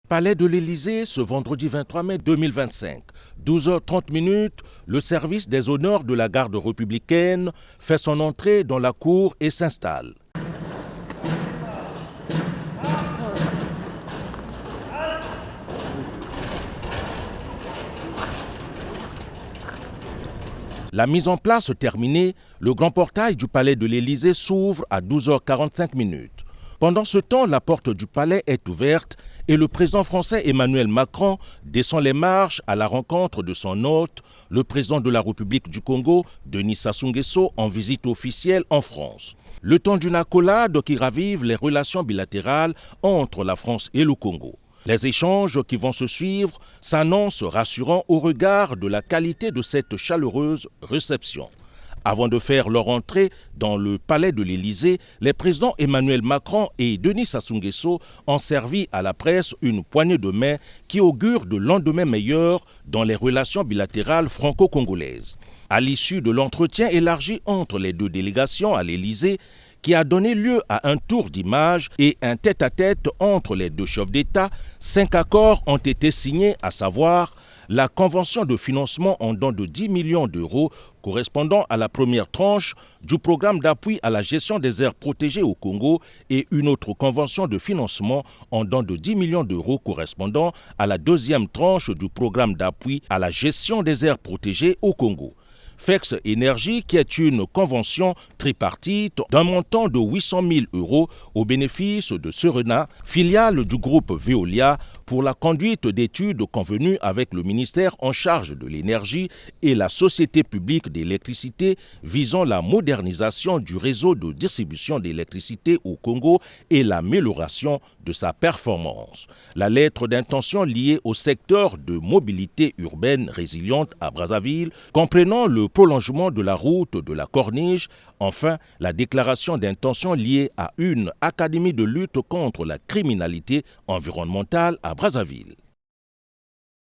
Palais de l'Élysée, ce vendredi 23 mai 2025. 12h30, le service des honneurs de la garde républicaine fait son entrée dans la cour et s'installe. La mise en place terminée, le grand portail du palais de l'Élysée s'ouvre à 12h45. Pendant ce temps, la porte du palais est ouverte et le président français Emmanuel Macron descend les marches à la rencontre de son hôte, le président de la République du Congo, Denis Sassou Nguesso, en visite officielle en France. Le temps d'une accolade qui ravive les relations bilatérales entre la France et le Congo. Les échanges qui vont se suivre s'annoncent rassurants au regard de la qualité de cette chaleureuse réception. Avant de faire leur entrée dans le palais de l'Élysée, les présidents Emmanuel Macron et Denis Sassou Nguesso ont servi à la presse une poignée de main qui augure de lendemain meilleur dans les relations bilatérales franco-congolaises. À l'issue de l'entretien élargi entre les deux délégations à l'Élysée, qui a donné lieu à un tour d'image et un tête-à-tête entre les deux chefs d'État, 5 accords ont été signés, à savoir la convention de financement en don de 10 millions d'euros correspondant à la première tranche du programme d'appui à la gestion des aires protégées au Congo et une autre convention de financement en don de 10 millions d'euros correspondant à la deuxième tranche du programme d'appui à la gestion des aires protégées au Congo. FEX Énergie, qui est une convention tripartite d'un montant de 800 000 euros au bénéfice de Serena, filiale du groupe Veolia, pour la conduite d'études convenues avec le ministère en charge de l'énergie et la société publique d'électricité visant la modernisation du réseau de distribution d'électricité au Congo et l'amélioration de sa performance. La lettre d'intention liée au secteur de mobilité urbaine résiliente à Brazzaville, comprenant le prolongement de la route de la Corniche, enfin la déclaration d'intention liée à une académie de lutte contre la criminalité environnementale à Brazzaville.